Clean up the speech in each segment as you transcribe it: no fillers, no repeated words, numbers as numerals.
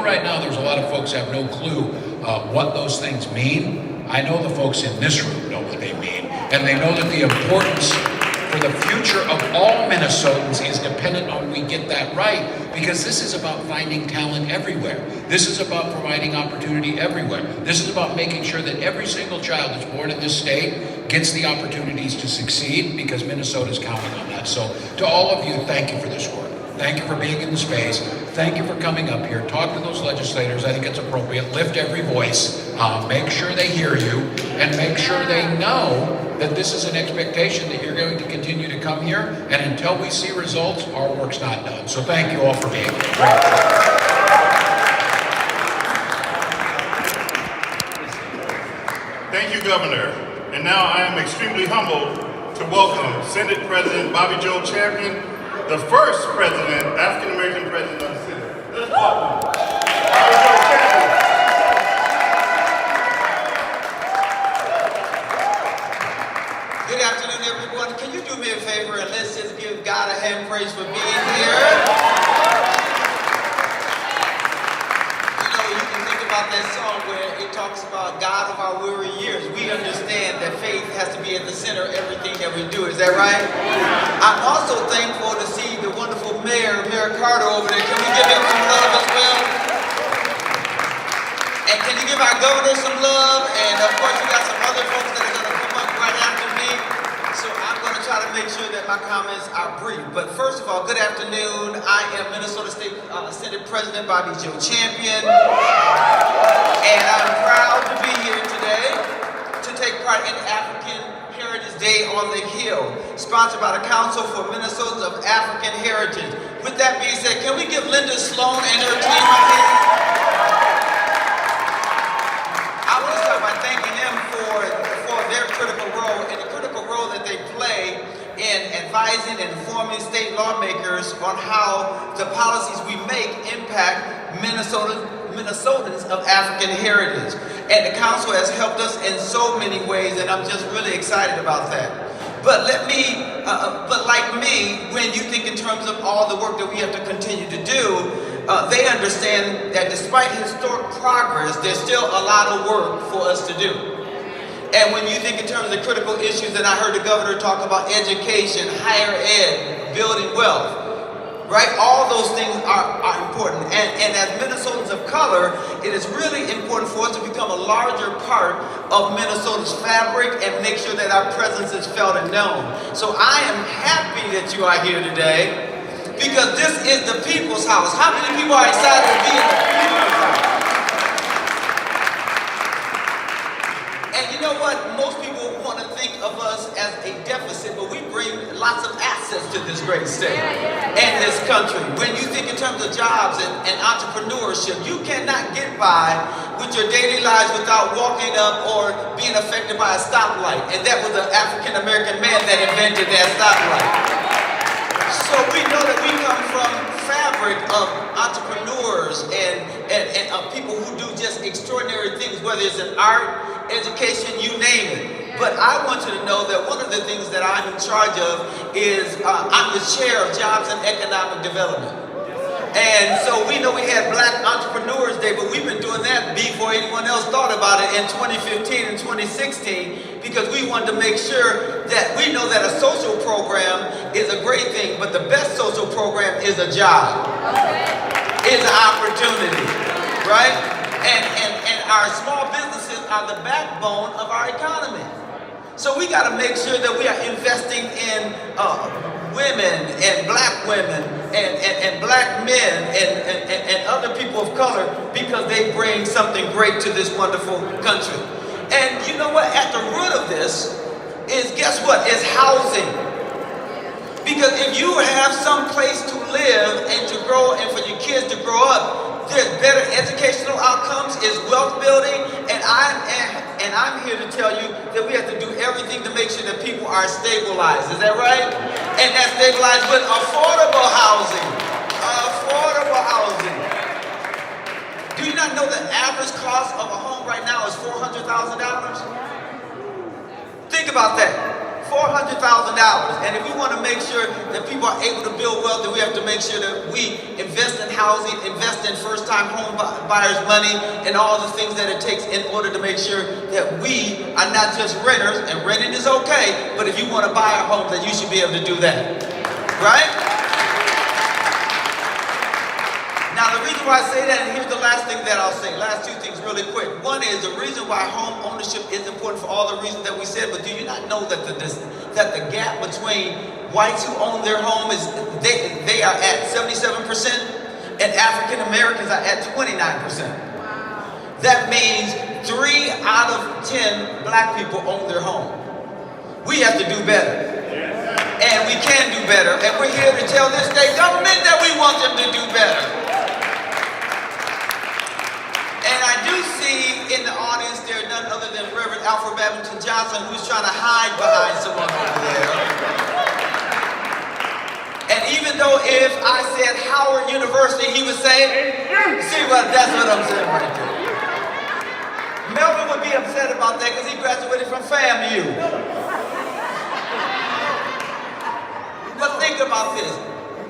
know right now there's a lot of folks have no clue what those things mean. I know the folks in this room know what they mean, and they know that the importance for the future of all Minnesotans is dependent on we get that right, because this is about finding talent everywhere. This is about providing opportunity everywhere. This is about making sure that every single child that's born in this state gets the opportunities to succeed, because Minnesota's counting on that. So to all of you, thank you for this work. Thank you for being in the space. Thank you for coming up here. Talk to those legislators. I think it's appropriate. Lift every voice. Make sure they hear you, and make sure they know that this is an expectation that you're going to continue to come here. And until we see results, our work's not done. So thank you all for being here. Thank you, Governor. And now I am extremely humbled to welcome Senate President Bobby Joe Champion, the first president, African-American president of the Senate. Let's welcome Bobby Joe Champion. Good afternoon, everyone. Can you do me a favor and let's just give God a hand praise for being here? You know, you can think about that song where it talks about God of our weary years. We understand that faith has to be at the center of everything that we do. Is that right? I'm also thankful to see the wonderful Mayor Carter over there. Can we give him some love as well? And can you give our governor some love? And of course, you got some other folks that are going to come up right after me. So I'm going to try to make sure that my comments are brief. But first of all, good afternoon. I am Minnesota State Senate President Bobby Joe Champion. And I'm proud to be here today to take part in African Heritage Day on the Hill, sponsored by the Council for Minnesotans of African Heritage. With that being said, can we give Linda Sloan and her team a hand? I want to start by thanking them for their critical role and the critical role that they play in advising and informing state lawmakers on how the policies we make impact Minnesotans of African heritage. And the council has helped us in so many ways, and I'm just really excited about that. But like me, when you think in terms of all the work that we have to continue to do, they understand that despite historic progress, there's still a lot of work for us to do. And when you think in terms of critical issues, and I heard the governor talk about education, higher ed, building wealth, right? All those things are important. And as Minnesotans of color, it is really important for us to become a larger part of Minnesota's fabric and make sure that our presence is felt and known. So I am happy that you are here today, because this is the people's house. How many people are excited to be in the people's house? And you know what? Most people want to think of us as a deficit, but we bring lots of assets to this great state and this country. When you think in terms of jobs and entrepreneurship, you cannot get by with your daily lives without walking up or being affected by a stoplight. And that was an African-American man that invented that stoplight. So we know that we come from fabric of entrepreneurs and of people who do just extraordinary things, whether it's in art, education, you name it. But I want you to know that one of the things that I'm in charge of is I'm the chair of Jobs and Economic Development. And so we know we had Black Entrepreneurs Day, but we've been doing that before anyone else thought about it in 2015 and 2016, because we wanted to make sure that we know that a social program is a great thing, but the best social program is a job, is an opportunity, right? And our small businesses are the backbone of our economy. So we got to make sure that we are investing in women and black women and black men and other people of color, because they bring something great to this wonderful country. And you know what? At the root of this is, guess what? Is housing. Because if you have some place to live and to grow and for your kids to grow up, there's better educational outcomes, is wealth building, and I'm here to tell you that we have to do everything to make sure that people are stabilized. Is that right? And that's stabilized with affordable housing. Affordable housing. Do you not know the average cost of a home right now is $400,000? Think about that. $400,000. And if we want to make sure that people are able to build wealth, then we have to make sure that we invest in housing, invest in first-time home buyers money, and all the things that it takes in order to make sure that we are not just renters, and renting is okay, but if you want to buy a home, then you should be able to do that, right? Now, the reason why I say that, and here's the last thing that I'll say, last two things really quick. One is the reason why home ownership is important for all the reasons that we said, but do you not know that the gap between whites who own their home is, they are at 77%, and African Americans are at 29%. That means 3 out of 10 black people own their home. We have to do better. And we can do better, and we're here to tell this state government that we want them to do better. And I do see in the audience there none other than Reverend Alfred Babington Johnson, who's trying to hide behind someone over there. And even though if I said Howard University, he would say, see what, that's what I'm saying right there. Melvin would be upset about that because he graduated from FAMU. But think about this.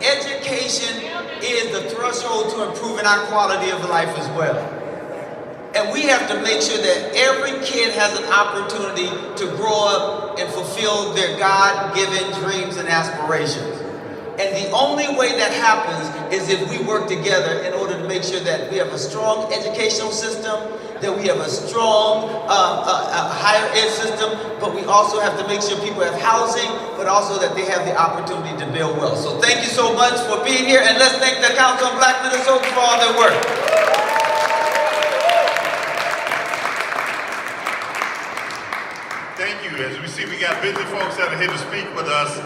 Education is the threshold to improving our quality of life as well. And we have to make sure that every kid has an opportunity to grow up and fulfill their God-given dreams and aspirations. And the only way that happens is if we work together in order to make sure that we have a strong educational system, that we have a strong higher ed system, but we also have to make sure people have housing, but also that they have the opportunity to build wealth. So thank you so much for being here, and let's thank the Council on Black Minnesotans for all their work. Thank you. As we see, we got busy folks that are here to speak with us,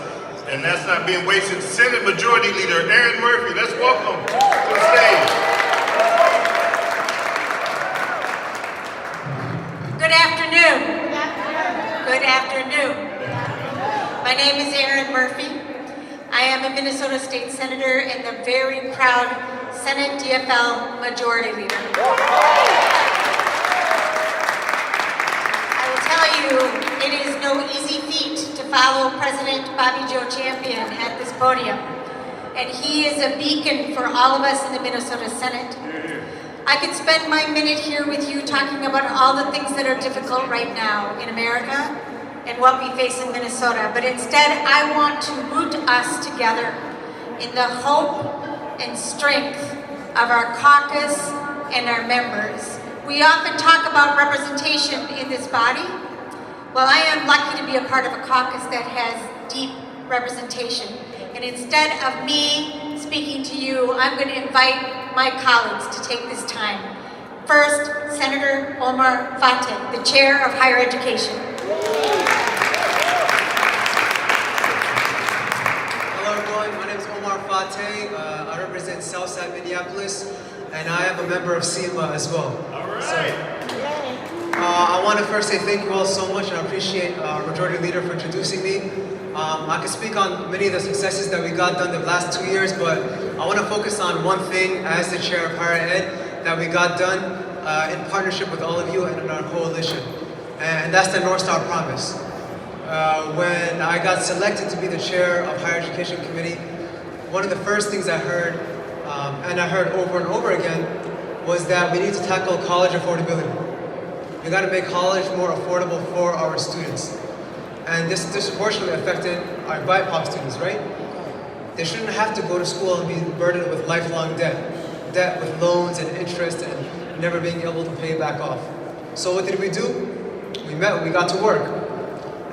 and that's not being wasted. Senate Majority Leader Erin Murphy, let's welcome to the stage. Good afternoon. Good afternoon. My name is Erin Murphy. I am a Minnesota State Senator and the very proud Senate DFL Majority Leader. It is no easy feat to follow President Bobby Joe Champion at this podium, and he is a beacon for all of us in the Minnesota Senate. I could spend my minute here with you talking about all the things that are difficult right now in America and what we face in Minnesota, but instead I want to root us together in the hope and strength of our caucus and our members. We often talk about representation in this body. Well, I am lucky to be a part of a caucus that has deep representation. And instead of me speaking to you, I'm going to invite my colleagues to take this time. First, Senator Omar Fateh, the Chair of Higher Education. Hello everyone, my name is Omar Fateh. I represent Southside Minneapolis, and I am a member of SEMA as well. All right. I want to first say thank you all so much, and I appreciate our Majority Leader for introducing me. I can speak on many of the successes that we got done the last 2 years, but I want to focus on one thing as the Chair of Higher Ed that we got done in partnership with all of you and in our coalition, and that's the North Star Promise. When I got selected to be the Chair of Higher Education Committee, one of the first things I heard, and I heard over and over again, was that we need to tackle college affordability. We got to make college more affordable for our students. And this disproportionately affected our BIPOC students, right? They shouldn't have to go to school and be burdened with lifelong debt with loans and interest and never being able to pay back off. So what did we do? We got to work.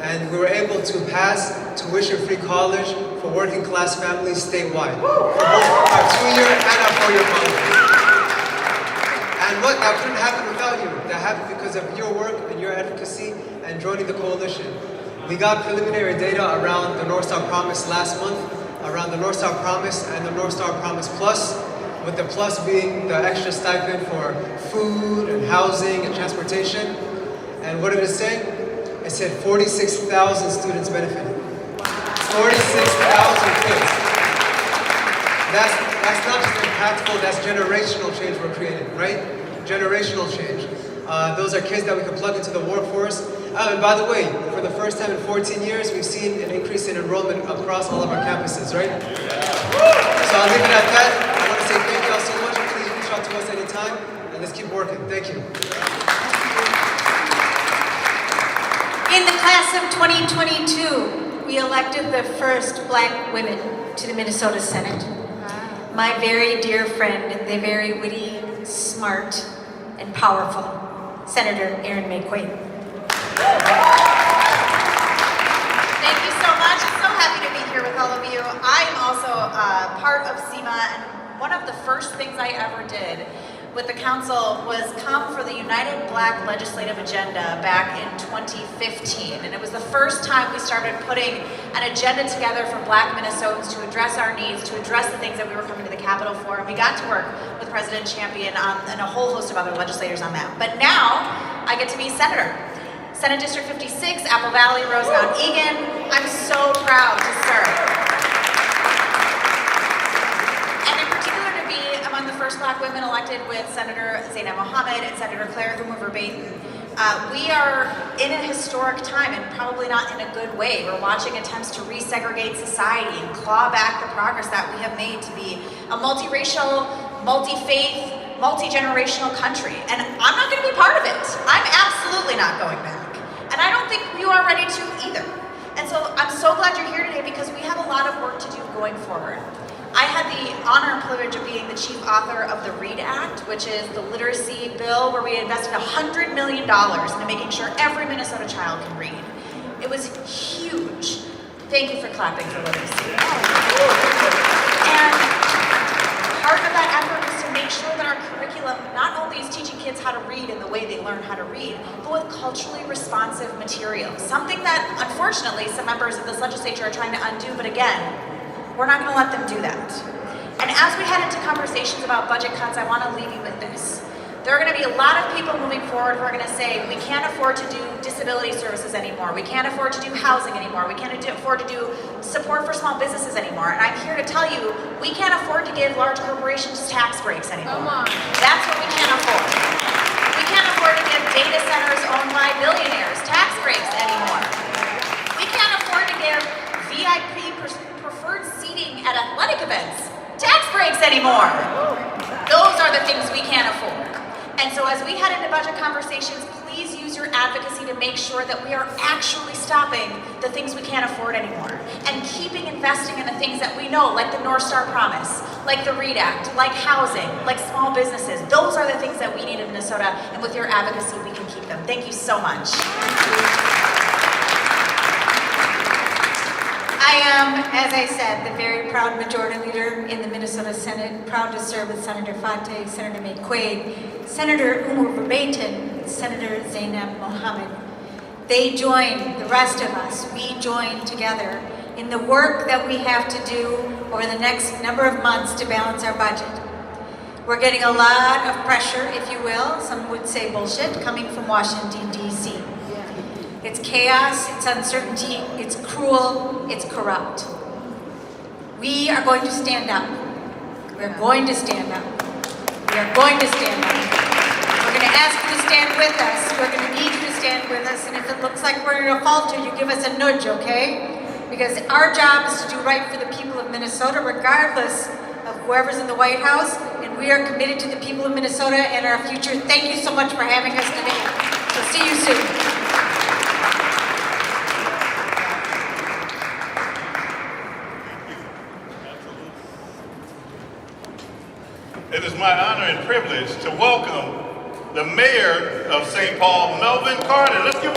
And we were able to pass tuition-free college for working-class families statewide, for both our 2-year and our 4-year colleges. And what? That couldn't happen without you. That happened because of your work and your advocacy and joining the coalition. We got preliminary data around the North Star Promise last month, around the North Star Promise and the North Star Promise Plus, with the plus being the extra stipend for food and housing and transportation. And what did it say? It said 46,000 students benefited. 46,000 kids. That's not just impactful, that's generational change we're creating, right? Generational change. Those are kids that we can plug into the workforce. And by the way, for the first time in 14 years, we've seen an increase in enrollment across all of our campuses, right? So I'll leave it at that. I want to say thank you all the time, and let's keep working. Thank you. In the class of 2022, we elected the first black women to the Minnesota Senate. My very dear friend, the very witty, smart, and powerful Senator Erin May Quaid. Thank you so much. I'm so happy to be here with all of you. I am also part of SEMA, and one of the first things I ever did with the council was come for the United Black Legislative Agenda back in 2015. And it was the first time we started putting an agenda together for black Minnesotans to address our needs, to address the things that we were coming to the Capitol for. And we got to work with President Champion and a whole host of other legislators on that. But now I get to be senator. Senate District 56, Apple Valley, Rosemount, Egan. I'm so proud to serve. And in particular to be among the first black women elected with Senator Zainab Mohammed and Senator Claire Hoover-Baten. We are in a historic time, and probably not in a good way. We're watching attempts to resegregate society and claw back the progress that we have made to be a multiracial, multi-faith, multi-generational country. And I'm not going to be part of it. I'm absolutely not going back. And I don't think you are ready to either. And so I'm so glad you're here today because we have a lot of work to do going forward. I had the honor and privilege of being the chief author of the READ Act, which is the literacy bill where we invested $100 million into making sure every Minnesota child can read. It was huge. Thank you for clapping for literacy. And part of that effort was to make sure that our curriculum not only is teaching kids how to read in the way they learn how to read, but with culturally responsive material. Something that, unfortunately, some members of this legislature are trying to undo, but again, we're not going to let them do that. And as we head into conversations about budget cuts, I want to leave you with this. There are going to be a lot of people moving forward who are going to say, we can't afford to do disability services anymore. We can't afford to do housing anymore. We can't afford to do support for small businesses anymore. And I'm here to tell you, we can't afford to give large corporations tax breaks anymore. That's what we can't afford. We can't afford to give data centers owned by billionaires tax breaks anymore. We can't afford to give VIP preferred seating at athletic events tax breaks anymore. Those are the things we can't afford. And so as we head into budget conversations, please use your advocacy to make sure that we are actually stopping the things we can't afford anymore and keeping investing in the things that we know, like the North Star Promise, like the READ Act, like housing, like small businesses. Those are the things that we need in Minnesota, and with your advocacy, we can keep them. Thank you so much. I am, as I said, the very proud majority leader in the Minnesota Senate, proud to serve with Senator Fateh, Senator May Quaid, Senator Hoover-Baten, Senator Zainab Mohammed. They join the rest of us. We join together in the work that we have to do over the next number of months to balance our budget. We're getting a lot of pressure, if you will, some would say bullshit, coming from Washington, D.C. It's chaos, it's uncertainty, it's cruel, it's corrupt. We are going to stand up. We're going to stand up. We are going to stand up. We're going to ask you to stand with us. We're going to need you to stand with us. And if it looks like we're going to falter, you give us a nudge, okay? Because our job is to do right for the people of Minnesota, regardless of whoever's in the White House. And we are committed to the people of Minnesota and our future. Thank you so much for having us today. We'll see you soon. It is my honor and privilege to welcome the mayor of St. Paul, Melvin Carter. Let's give